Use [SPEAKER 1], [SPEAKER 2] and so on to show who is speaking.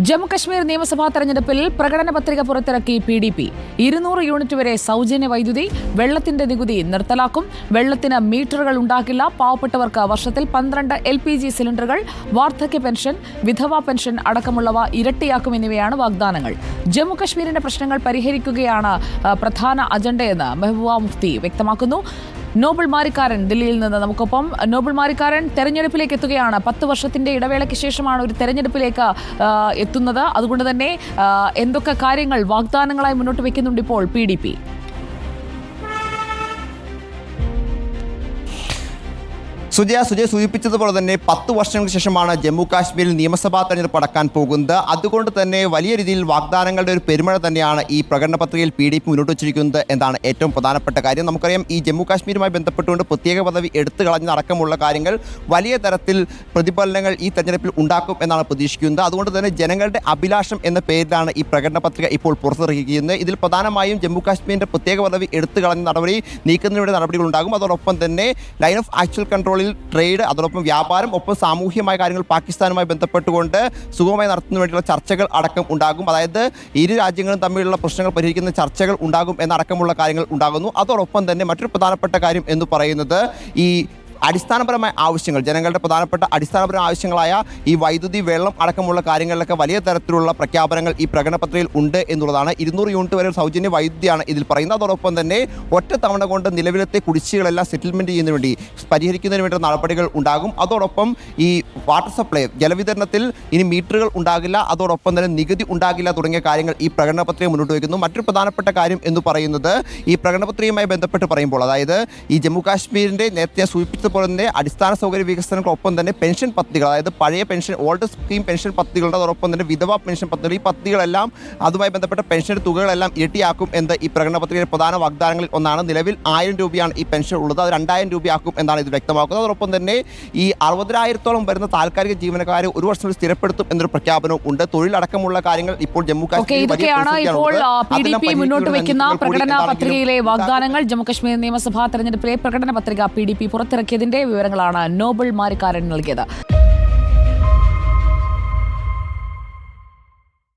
[SPEAKER 1] ജമ്മുകശ്മീർ നിയമസഭാ തെരഞ്ഞെടുപ്പിൽ പ്രകടന പത്രിക പുറത്തിറക്കി PDP. 200 യൂണിറ്റ് വരെ സൗജന്യ വൈദ്യുതി, വെള്ളത്തിന്റെ നികുതി നിർത്തലാക്കും, വെള്ളത്തിന് മീറ്ററുകൾ ഉണ്ടാക്കില്ല, പാവപ്പെട്ടവർക്ക് വർഷത്തിൽ 12 LPG സിലിണ്ടറുകൾ, വാർദ്ധക്യ പെൻഷൻ, വിധവാ പെൻഷൻ അടക്കമുള്ളവ ഇരട്ടിയാക്കും എന്നിവയാണ് വാഗ്ദാനങ്ങൾ. ജമ്മുകശ്മീരിന്റെ പ്രശ്നങ്ങൾ പരിഹരിക്കുകയാണ് പ്രധാന അജണ്ടയെന്ന് മെഹബൂബ മുഫ്തി വ്യക്തമാക്കുന്നു. നോബിൾ മാരിക്കാരൻ ദില്ലിയിൽ നിന്ന് നമുക്കൊപ്പം. നോബിൾ മാരിക്കാരൻ, തെരഞ്ഞെടുപ്പിലേക്ക് എത്തുകയാണ്. 10 വർഷത്തിന്റെ ഇടവേളയ്ക്ക് ശേഷമാണ് ഒരു തെരഞ്ഞെടുപ്പിലേക്ക് എത്തുന്നത്. അതുകൊണ്ട് തന്നെ എന്തൊക്കെ കാര്യങ്ങൾ വാഗ്ദാനങ്ങളായി മുന്നോട്ട് വെക്കുന്നുണ്ട് ഇപ്പോൾ PDP?
[SPEAKER 2] സുജയ സൂചിപ്പിച്ചതുപോലെ തന്നെ 10 വർഷങ്ങൾക്ക് ശേഷമാണ് ജമ്മു കാശ്മീരിൽ നിയമസഭാ തെരഞ്ഞെടുപ്പ് നടക്കാൻ പോകുന്നത്. അതുകൊണ്ട് തന്നെ വലിയ രീതിയിൽ വാഗ്ദാനങ്ങളുടെ ഒരു പെരുമഴ തന്നെയാണ് ഈ പ്രകടന പത്രികയിൽ PDP മുന്നോട്ട് വച്ചിരിക്കുന്നത് എന്നാണ് ഏറ്റവും പ്രധാനപ്പെട്ട കാര്യം. നമുക്കറിയാം, ഈ ജമ്മു കാശ്മീരുമായി ബന്ധപ്പെട്ടുകൊണ്ട് പ്രത്യേക പദവി എടുത്തു കളഞ്ഞടക്കമുള്ള കാര്യങ്ങൾ വലിയ തരത്തിൽ പ്രതിഫലനങ്ങൾ ഈ തെരഞ്ഞെടുപ്പിൽ ഉണ്ടാക്കും എന്നാണ് പ്രതീക്ഷിക്കുന്നത്. അതുകൊണ്ട് തന്നെ ജനങ്ങളുടെ അഭിലാഷം എന്ന പേരിലാണ് ഈ പ്രകടന പത്രിക ഇപ്പോൾ പുറത്തിറക്കിയിരിക്കുന്നത്. ഇതിൽ പ്രധാനമായും ജമ്മു കാശ്മീരിൻ്റെ പ്രത്യേക പദവി എടുത്തു കളഞ്ഞ നടപടി നീക്കുന്നതിലൂടെ നടപടികൾ ഉണ്ടാകും. അതോടൊപ്പം തന്നെ ലൈൻ ഓഫ് ആക്ച്വൽ കൺട്രോളിൽ ട്രേഡ്, അതോടൊപ്പം വ്യാപാരം, ഒപ്പം സാമൂഹ്യമായ കാര്യങ്ങൾ പാകിസ്ഥാനുമായി ബന്ധപ്പെട്ടുകൊണ്ട് സുഗമമായി നടത്തുന്നതിന് വേണ്ടിയുള്ള ചർച്ചകൾ അടക്കം ഉണ്ടാകും. അതായത് ഇരു രാജ്യങ്ങളും തമ്മിലുള്ള പ്രശ്നങ്ങൾ പരിഹരിക്കുന്ന ചർച്ചകൾ ഉണ്ടാകും എന്നടക്കമുള്ള കാര്യങ്ങൾ ഉണ്ടാകുന്നു. അതോടൊപ്പം തന്നെ മറ്റൊരു പ്രധാനപ്പെട്ട കാര്യം എന്ന് പറയുന്നത് ഈ അടിസ്ഥാനപരമായ ആവശ്യങ്ങൾ, ജനങ്ങളുടെ പ്രധാനപ്പെട്ട അടിസ്ഥാനപരമായ ആവശ്യങ്ങളായ ഈ വൈദ്യുതി, വെള്ളം അടക്കമുള്ള കാര്യങ്ങളിലൊക്കെ വലിയ തരത്തിലുള്ള പ്രഖ്യാപനങ്ങൾ ഈ പ്രകടന പത്രികയിൽ ഉണ്ട് എന്നുള്ളതാണ്. 200 യൂണിറ്റ് വരെ സൗജന്യ വൈദ്യുതിയാണ് ഇതിൽ പറയുന്നത്. അതോടൊപ്പം തന്നെ ഒറ്റ തവണ കൊണ്ട് നിലവിലത്തെ കുടിശ്ശികളെല്ലാം സെറ്റിൽമെൻറ്റ് ചെയ്യുന്നതിന് വേണ്ടി, പരിഹരിക്കുന്നതിന് വേണ്ടി നടപടികൾ ഉണ്ടാകും. അതോടൊപ്പം ഈ വാട്ടർ സപ്ലൈ, ജലവിതരണത്തിൽ ഇനി മീറ്ററുകൾ ഉണ്ടാകില്ല, അതോടൊപ്പം തന്നെ നികുതി ഉണ്ടാകില്ല തുടങ്ങിയ കാര്യങ്ങൾ ഈ പ്രകടന പത്രിക മുന്നോട്ട് വയ്ക്കുന്നു. മറ്റൊരു പ്രധാനപ്പെട്ട കാര്യം എന്ന് പറയുന്നത് ഈ പ്രകടന പത്രികയുമായി ബന്ധപ്പെട്ട് പറയുമ്പോൾ, അതായത് ഈ ജമ്മു കാശ്മീരിൻ്റെ നേരത്തെ സൂചിപ്പിച്ച പോലെ തന്നെ അടിസ്ഥാന സൗകര്യ വികസനങ്ങൾക്കൊപ്പം തന്നെ പെൻഷൻ പദ്ധതികൾ, അതായത് പഴയ പെൻഷൻ, ഓൾഡ് സ്കീം പെൻഷൻ പദ്ധതികളുടെ, അതോടൊപ്പം തന്നെ വിധവാ പെൻഷൻ പദ്ധതി, ഈ പദ്ധതികളെല്ലാം അതുമായി ബന്ധപ്പെട്ട പെൻഷൻ തുകകളെല്ലാം ഇരട്ടിയാക്കും എന്ന് ഈ പ്രകടന പത്രികയുടെ പ്രധാന വാഗ്ദാനങ്ങളിൽ ഒന്നാണ്. നിലവിൽ 1000 രൂപയാണ് ഈ പെൻഷൻ ഉള്ളത്, അത് 2000 രൂപയാക്കും എന്നാണ് ഇത് വ്യക്തമാക്കുന്നത്. അതോടൊപ്പം തന്നെ ഈ 60,000-ഓളം വരുന്ന താൽക്കാലിക ജീവനക്കാരെ ഒരു വർഷം സ്ഥിരപ്പെടുത്തും എന്നൊരു പ്രഖ്യാപനവും ഉണ്ട്. തൊഴിലടക്കമുള്ള കാര്യങ്ങൾ ഇപ്പോൾ ജമ്മു കാശ്മീർ
[SPEAKER 1] മുന്നോട്ട് വയ്ക്കുന്ന പ്രകടന പത്രികയിലെ വാഗ്ദാനങ്ങൾ. ജമ്മുകശ്മീർ നിയമസഭാ തെരഞ്ഞെടുപ്പിലെ പ്രകടന പത്രിക PDP പുറത്തിറക്കിയതിന്റെ വിവരങ്ങളാണ് നോബിൾ മാരിക്കാരൻ നൽകിയത്.